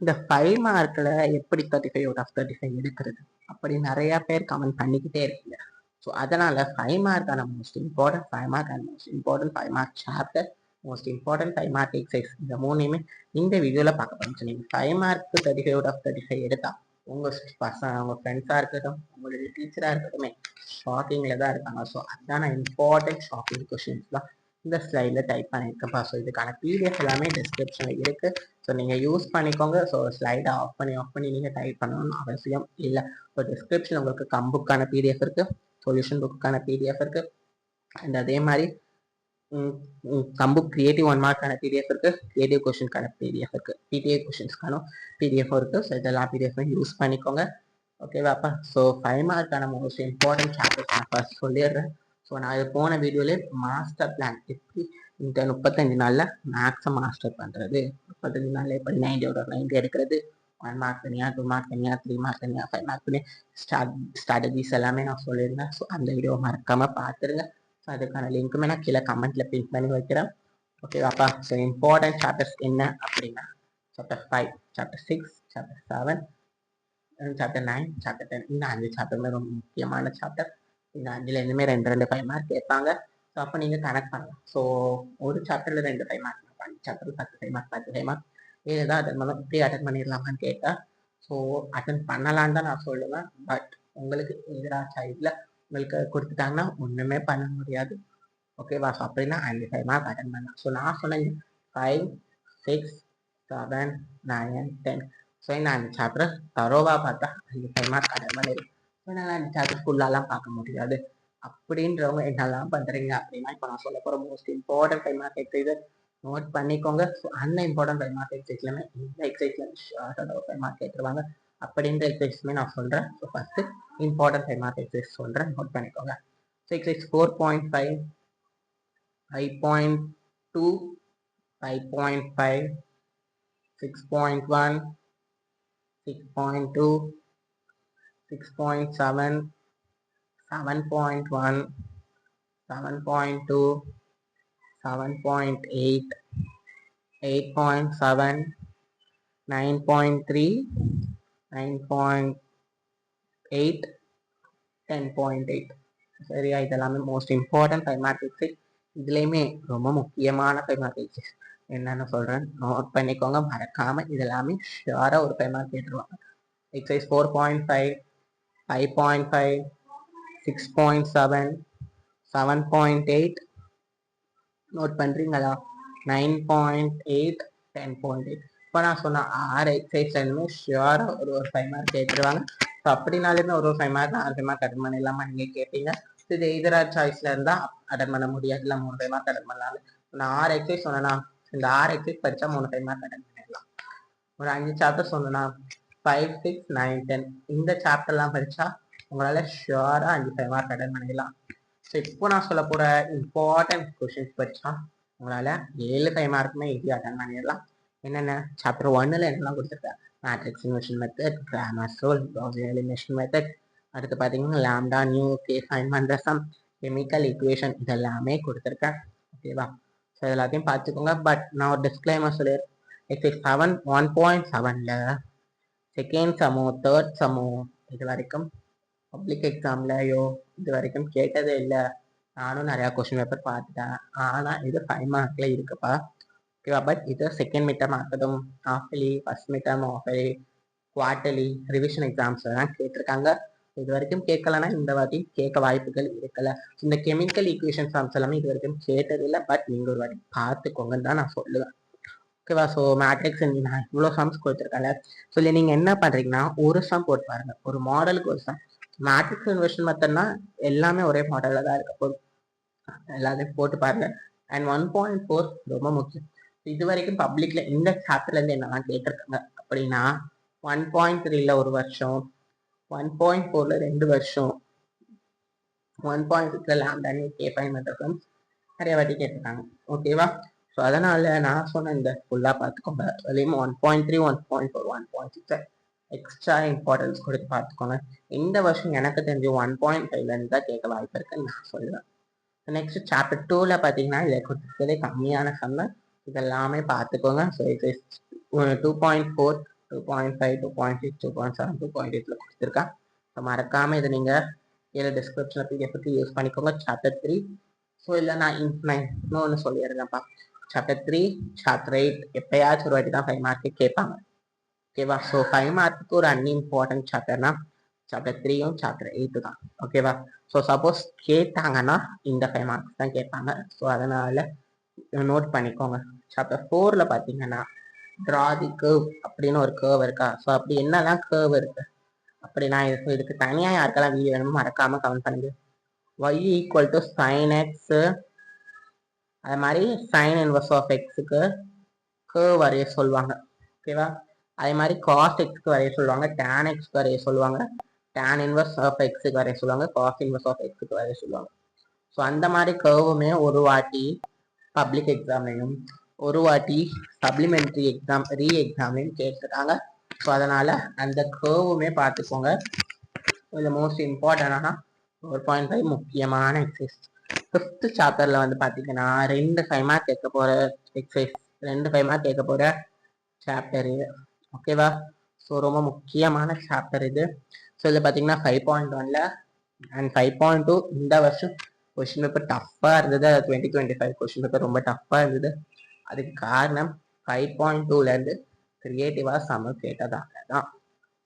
இந்த 5 மார்க்கில் எப்படி 35 அவுட் ஆஃப் 35 எடுக்கிறது அப்படி நிறையா பேர் கமெண்ட் பண்ணிக்கிட்டே இருக்கீங்க. ஸோ அதனால் 5 மார்க்கான most important 5 mark and most important 5 mark chapter most important 5 mark exercise இந்த மூணையுமே இந்த வீடியோவில் பார்க்க போகிறோம். ஸோ நீங்கள் 5 மார்க்கு 35 அவுட் ஆஃப் 35 எடுத்தால் உங்கள் பசங்க உங்கள் ஃப்ரெண்ட்ஸாக இருக்கட்டும் உங்களுடைய டீச்சராக இருக்கட்டுமே ஷாக்கிங்கில் தான் இருக்காங்க. ஸோ அதுதான் இம்பார்ட்டன்ட் ஷாக்கிங் கொஷின்ஸ் தான் இந்த ஸ்லைடில் டைப் பண்ணியிருக்கப்பா. ஸோ இதுக்கான பிடிஎஃப் எல்லாமே டிஸ்கிரிப்ஷனில் இருக்குது. ஸோ நீங்கள் யூஸ் பண்ணிக்கோங்க. ஸோ ஸ்லைடை ஆஃப் பண்ணி நீங்கள் டைப் பண்ணணும்னு அவசியம் இல்லை. ஸோ டிஸ்கிரிப்ஷன் உங்களுக்கு புக்கான பிடிஎஃப் இருக்குது, சொல்யூஷன் புக்கான பிடிஎஃப் இருக்குது, அண்ட் அதே மாதிரி புக் கிரியேட்டிவ் 1 மார்க்கான பிடிஎஃப் இருக்குது, கிரியேட்டிவ் கொஷினுக்கான பிடிஎஃப் இருக்குது, பிடிஏ கொஷின்ஸ்க்கான பிடிஎஃப் இருக்குது. ஸோ இதெல்லாம் பிடிஎஃப் யூஸ் பண்ணிக்கோங்க. ஓகேவாப்பா. ஸோ 5 மார்க்கான மோஸ்ட் இம்பார்ட்டன்ட் சாப்டர்ஸ் நான் ஃபர்ஸ்ட் சொல்லிடுறேன். ஸோ நான் இது போன வீடியோலே மாஸ்டர் பிளான் எப்படி இந்த 35 நாளில் மேக்ஸை மாஸ்டர் பண்ணுறது, 35 நாளில் எப்படி 90 அவுட் ஆஃப் 90 எடுக்கிறது, 1 மார்க் தனியாக, 2 மார்க் தனியாக, 3 மார்க் தனியாக, 5 மார்க் தனியாக ஸ்ட்ராட்டஜிஸ் எல்லாமே நான் சொல்லியிருந்தேன். ஸோ அந்த வீடியோ மறக்காமல் பார்த்துருங்க. ஸோ அதுக்கான லிங்க்குமே நான் கீழே கமெண்ட்டில் பின் பண்ணி வைக்கிறேன். ஓகேவாப்பா. ஸோ இம்பார்ட்டன்ட் சாப்டர்ஸ் என்ன அப்படின்னா chapter 5, chapter 6, chapter 7, chapter 9, chapter 10. இந்த 5 சாப்டருமே ரொம்ப முக்கியமான சாப்டர். இந்த 5ல் எதுவுமே 2 5 மார்க் கேட்பாங்க. ஸோ அப்போ நீங்கள் கனெக்ட் பண்ணலாம். ஸோ ஒரு சாப்டரில் 2 5 மார்க், 5 சாப்டர் 10 5 மார்க், 10 5 மார்க் ஏதோ அட்டன் பண்ணலாம். இப்படி அட்டன் பண்ணிடலாமான்னு கேட்டால் ஸோ அட்டன் பண்ணலான்னு தான் நான் சொல்லுவேன். பட் உங்களுக்கு எதிராக சைடில் உங்களுக்கு கொடுத்துட்டாங்கன்னா ஒன்றுமே பண்ண முடியாது. ஓகேவா. ஸோ அப்படின்னா 5 5 மார்க் அட்டன் பண்ணலாம். ஸோ நான் சொன்னேன் 5, 6, 7, 9, 10. ஸோ இந்த 5 சாப்டர் தரோவாக பார்த்தா 5 5 மார்க் அட்டன் பண்ணிடும். ஸோ என்னால் 5 சாப்டர் ஃபுல்லாலாம் பார்க்க முடியாது அப்படின்றவங்க என்னெல்லாம் பண்ணுறீங்க அப்படின்னா இப்போ நான் சொல்ல போகிற most important 5 mark exercise note பண்ணிக்கோங்க. ஸோ அந்த இம்பார்ட்டன்ட் 5 மார்க் எக்ஸசைஸ்லையுமே இந்த எக்ஸசைஸ்ல ஷார்ட்டாக 5 மார்க் கேட்டுருவாங்க. அப்படின்ற எக்ஸசைஸுமே நான் சொல்கிறேன். So first important 5 mark exercise சொல்கிறேன், நோட் பண்ணிக்கோங்க. So exercise 4.5, 5.2, 5.5, 6.1, 6.2, 6.7, 7.1, 7.2, 7.8, 8.7, 9.3, 9.8, 10.8. சரியா. இதெல்லாமே மோஸ்ட் இம்பார்ட்டன்ட் 5 மார்க் எக்ஸசைஸ். இதுலேயுமே ரொம்ப முக்கியமான 5 மார்க் எக்ஸசைஸ் என்னென்னு சொல்கிறேன், நோட் பண்ணிக்கோங்க மறக்காமல். இதெல்லாமே ஷுவராக ஒரு 5 மார்க் கேட்டுருவாங்க. எக்ஸசைஸ் 4.5, 5.5, 6.7, 7.8, நோட் பண்ணுறீங்களா, 9.8, 10.8. இப்போ நான் சொன்ன 6 எக்ஸசைஸ்லையுமே ஷுவராக ஒரு 5 மார்க் கேட்டுருவாங்க. ஸோ அப்படின்னாலுமே ஒரு 5 மார்க் 6 மார்க் அட்டன் பண்ணிடலாமா நீங்கள் கேட்டீங்க. ஸோ இது எதிரா சாய்ஸில் இருந்தால் அட்டன் பண்ண முடியாது, இல்லை 3 5 மார்க் அட்டன் பண்ணலாம். நான் 6 எக்ஸசைஸ் சொன்னேன்னா இந்த 6 எக்ஸசைஸ் படித்தா 3 5 மார்க் அட்டன் பண்ணிடலாம். ஒரு 5 சாப்டர் சொன்னேன்னா 5, 6, 9, 10 இந்த சாப்டர்லாம் படித்தா உங்களால் ஷுவராக 5 5 மார்க் அட்டன் பண்ணிடலாம். ஸோ இப்போ நான் சொல்ல போகிற இம்பார்ட்டன்ட் கொஷின்ஸ் படித்தா உங்களால் 7 5 மார்க்குமே ஈஸியாக அட்டன் பண்ணிடலாம். என்னென்ன சாப்டர் 1ல் என்னெல்லாம் கொடுத்துருக்கேன், matrix inversion method, Cramer rule, Gaussian elimination method, அடுத்து பார்த்தீங்கன்னா lambda, nu, K, Feynman sum, chemical equation இதெல்லாமே கொடுத்துருக்கேன். ஓகேவா. ஸோ எல்லாத்தையும் பார்த்துக்கோங்க. பட் நான் ஒரு டிஸ்க்ளைமர் சொல்லிடுறேன். எக்ஸைஸ் 7 1.7ல் செகண்ட் சமோ தேர்ட் சமோ இது வரைக்கும் பப்ளிக் எக்ஸாம்லையோ இது வரைக்கும் கேட்டதே இல்லை. நானும் நிறையா கொஷின் பேப்பர் பார்த்துட்டேன். ஆனால் இது 5 மார்க்கில் இருக்குப்பா. ஓகேவா. பட் இது செகண்ட் மிட்டம் ஆகட்டும், halfly, first midterm, halfly, quarterly, revision எக்ஸாம்ஸில் தான் கேட்டிருக்காங்க. இது வரைக்கும் கேட்கலன்னா இந்த வாட்டி கேட்க வாய்ப்புகள் இருக்கல. இந்த கெமிக்கல் ஈக்குவேஷன் ஃபார்ம்ஸ் எல்லாமே இது வரைக்கும் கேட்டதில்லை. பட் நீங்கள் ஒரு வாட்டி பார்த்துக்கோங்கன்னு தான் நான் சொல்லுவேன். ஓகேவா. ஸோ மேட்ரிக்ஸ் நான் இவ்வளோ சம்ஸ் கொடுத்துருக்கேன்ல. ஸோ இல்லை நீங்கள் என்ன பண்ணுறீங்கன்னா ஒரு சம் போட்டு பாருங்கள், ஒரு மாடலுக்கு ஒரு சம். மேட்ரிக்ஸ் இன்வர்ஷன் மெத்தட்னா எல்லாமே ஒரே மாடலில் தான் இருக்க போகுது. எல்லாத்தையும் போட்டு பாருங்க. அண்ட் 1.4 ரொம்ப முக்கியம். இது வரைக்கும் பப்ளிக்ல இந்த சாப்டர்லேருந்து என்னெல்லாம் கேட்டிருக்காங்க அப்படின்னா 1.3ல ஒரு வருஷம், 1.4ல 2 வருஷம், 1.6ல lambda, nu, K, Feynman sum நிறைய வாட்டி கேட்டிருக்காங்க. ஓகேவா. ஸோ அதனால நான் சொன்ன இந்த ஃபுல்லாக பார்த்துக்கோங்க. அதுலேயும் 1.3, 1.4, 1.6 எக்ஸ்ட்ரா இம்பார்ட்டன்ஸ் கொடுத்து பார்த்துக்கோங்க. இந்த வருஷம் எனக்கு தெரிஞ்சு 1.5லேருந்து தான் கேட்க வாய்ப்பு இருக்குன்னு நான் சொல்லுவேன். நெக்ஸ்ட் சாப்டர் 2ல பார்த்தீங்கன்னா இதில் கொடுத்துருக்கதே கம்மியான சம், இதெல்லாமே பார்த்துக்கோங்க. ஸோ இது 2.4, 2.5, 2.6, 2.7, 2.8 கொடுத்துருக்கேன். ஸோ மறக்காமல் இதை நீங்கள் கீழே டிஸ்கிரிப்ஷனில் பிடிஎஃப்க்கு யூஸ் பண்ணிக்கோங்க. சாப்டர் 3. ஸோ இல்லை நான் இன்னொன்று சொல்லிடுறேன்ப்பா. சாப்டர் 3, சாப்டர் 8 எப்பயாச்சும் ஒரு வாட்டி தான் 5 மார்க்கு கேட்பாங்க. ஓகேவா? ஸோ 5 மார்க்குக்கு ஒரு அன்இம்பார்ட்டன்ட் சாப்டர்னா சாப்டர் 3யும் சாப்டர் 8 தான். ஓகேவா? ஸோ சப்போஸ் கேட்டாங்கன்னா இந்த 5 மார்க்ஸ் தான் கேட்பாங்க. ஸோ அதனால நோட் பண்ணிக்கோங்க. சாப்டர் 4ல் பார்த்தீங்கன்னா ட்ரா தி கர்வ் அப்படின்னு ஒரு கர்வ் இருக்கா? ஸோ அப்படி என்னதான் கர்வ் இருக்கு அப்படி நான் இதுக்கு தனியாக யாருக்கெல்லாம் வீடியோ வேணுமோ மறக்காம கமெண்ட் பண்ணுங்க. y equal to sine X, அது மாதிரி சைன் இன்வர்ஸ் ஆஃப் எக்ஸுக்கு கர்வ் வரைய சொல்லுவாங்க. ஓகேவா? அதே மாதிரி காஸ் எக்ஸ்க்கு வரைய சொல்லுவாங்க, டேன் எக்ஸ்க்கு வரைய சொல்லுவாங்க, டேன் இன்வர்ஸ் ஆஃப் எக்ஸுக்கு வரைய சொல்லுவாங்க, காஸ் இன்வர்ஸ் ஆஃப் எக்ஸுக்கு வரைய சொல்லுவாங்க. ஸோ அந்த மாதிரி கர்வுமே ஒரு வாட்டி பப்ளிக் எக்ஸாம்லையும் ஒரு வாட்டி சப்ளிமெண்ட்ரி எக்ஸாம் ரீ எக்ஸாம்லையும் கேட்டிருக்காங்க. ஸோ அதனால அந்த கர்வுமே பார்த்துக்கோங்க. இது மோஸ்ட் இம்பார்ட்டன்டான 4.5 முக்கியமான எக்ஸசைஸ். 5th சாப்டர்ல வந்து பார்த்தீங்கன்னா 2 5 மார்க் கேட்க போற எக்ஸசைஸ், 2 5 மார்க் கேட்க போற சாப்டர் இது. ஓகேவா? ஸோ ரொம்ப முக்கியமான சாப்டர் இது. ஸோ இதில் பார்த்தீங்கன்னா 5.1ல அண்ட் 5.2 இந்த வருஷம் கொஸ்டின் பேப்பர் டஃப்பாக இருந்தது. 2025 கொஸ்டின் பேப்பர் ரொம்ப டஃப்பாக இருந்தது. அதுக்கு காரணம் 5.2லேருந்து கிரியேட்டிவாக சம கேட்டதாக தான்.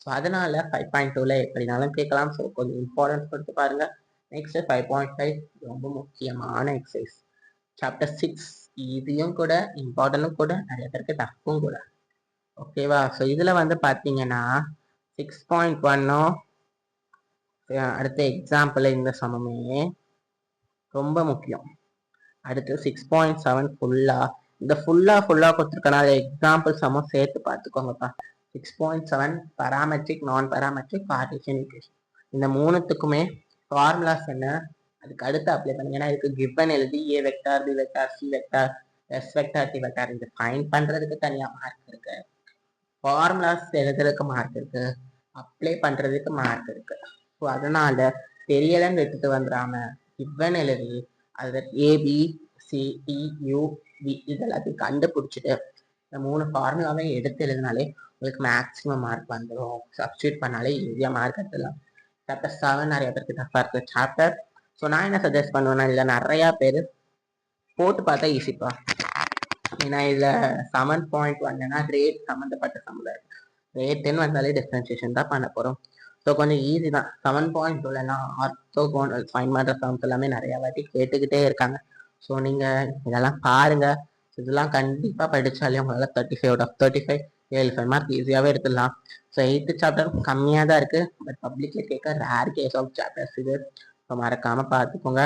ஸோ அதனால 5.2ல எப்படினாலும் கேட்கலாம். ஸோ கொஞ்சம் இம்பார்ட்டன்ஸ் கொடுத்து பாருங்க. நெக்ஸ்ட் 5.5 ரொம்ப முக்கியமான எக்ஸசைஸ். சாப்டர் 6 இதையும் கூட இம்பார்ட்டனும் கூட, நிறைய பேருக்கு டஃப்பும் கூட. ஓகேவா? ஸோ இதில் வந்து பார்த்தீங்கன்னா 6.1 அடுத்த எக்ஸாம்பிள் இந்த சமமே ரொம்ப முக்கியம். அடுத்து 6.7 இந்த ஃபுல்லாக கொடுத்துருக்கனால எக்ஸாம்பிள் சமம் சேர்த்து பார்த்துக்கோங்கப்பா. 6.7 பராமெட்ரிக், நான் பராமெட்ரிக், கார்ட்டீசியன் ஈக்குவேஷன் இந்த மூணுத்துக்குமே ஃபார்முலாஸ் என்ன, அதுக்கு அடுத்து அப்ளை பண்ணுங்க. ஏன்னா இதுக்கு கிவன் எழுதி A vector, B vector, C vector, S vector, D vector இது ஃபைன் பண்ணுறதுக்கு தனியாக மார்க் இருக்கு, ஃபார்முலாஸ் எழுதுறதுக்கு மார்க் இருக்கு, அப்ளை பண்ணுறதுக்கு மார்க் இருக்கு. ஸோ அதனால தெரியலன்னு விட்டுட்டு வந்துடாம கிவன் எழுதி அதில் ஏபி சிடி யூ வி இதெல்லாத்தையும் கண்டுபிடிச்சிட்டு இந்த 3 ஃபார்முலாவே எடுத்து எழுதினாலே உங்களுக்கு மேக்ஸிமம் மார்க் வந்துடும். சப்ஸ்டியூட் பண்ணாலே ஈஸியாக மார்க் எடுத்துடலாம். சாப்டர் 7 நிறைய பேருக்கு டஃப்பாக இருக்குது சாப்டர். ஸோ நான் என்ன சஜஸ்ட் பண்ணுவேன்னா, இல்லை நிறையா பேர் போட்டு பார்த்தா ஈஸிப்பா. ஏன்னா இதில் 7.1னா ரேட் சம்மந்தப்பட்ட சமுதாயம், ரேட்டுன்னு வந்தாலே டிஃப்ரென்சியேஷன் தான் பண்ண போகிறோம். ஸோ கொஞ்சம் ஈஸி தான். 7.2லனா ஆர்த்தோகோனல் ஃபைன் பண்ணுற சம்ஸ் எல்லாமே நிறையா வாட்டி கேட்டுக்கிட்டே இருக்காங்க. ஸோ நீங்கள் இதெல்லாம் பாருங்கள். இதெல்லாம் கண்டிப்பாக படித்தாலே உங்களால் 35 out of 35 75 மார்க் ஈஸியாகவே எடுத்துடலாம். ஸோ 8th சாப்டர் கம்மியாக தான் இருக்குது, பட் பப்ளிக்கில் கேட்க ரேர் கேஸ் ஆஃப் சாப்டர்ஸ் இது. ஸோ மறக்காமல் பார்த்துக்கோங்க.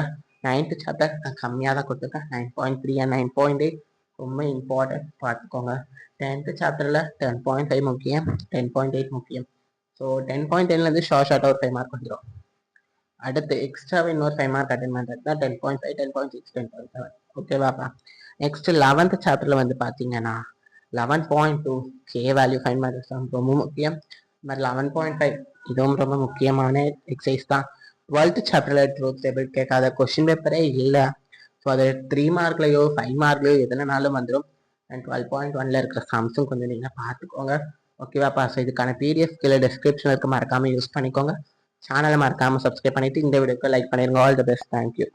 9th சாப்டர் நான் கம்மியாக தான் கொடுத்துருக்கேன், 9.3 and 9.8 ரொம்ப இம்பார்ட்டன்ட் பார்த்துக்கோங்க. 10th சாப்டரில் 10.5 முக்கியம், 10.8 முக்கியம். ஸோ 10.10லேருந்து ஷார்ட்டாக ஒரு 5 மார்க் வந்துடும். அடுத்து எக்ஸ்ட்ராவே இன்னொரு 5 மார்க் அட்டன் பண்ணுறது தான் 10.5, 10.6, 10.7. ஓகேவாப்பா? நெக்ஸ்ட் 11th சாப்டரில் வந்து பார்த்தீங்கன்னா 11.2 கே வேல்யூ ஃபைன் பண்ணுறது ரொம்ப முக்கியம். இந்த மாதிரி 11.5 இதுவும் ரொம்ப முக்கியமான எக்ஸசைஸ் தான். 12th சாப்டரில் ட்ரூத் டேபிள் கேட்காத கொஸ்டின் பேப்பரே இல்லை. ஸோ அது 3 மார்க்லையோ 5 மார்க்லையோ எதுனாலும் வந்துடும். அண்ட் 12.1ல இருக்கிற சம்ஸும் கொஞ்சம் நீங்கள் பார்த்துக்கோங்க. ஓகேவாப்பா? ஸோ இதுக்கான பிடிஎஃப் கீழே டிஸ்கிரிப்ஷன் இருக்க மறக்காமல் யூஸ் பண்ணிக்கோங்க. சேனலை மறக்காமல் சப்ஸ்கிரைப் பண்ணிவிட்டு இந்த வீடியோக்கு லைக் பண்ணிடுங்க. All the best. தேங்க்யூ.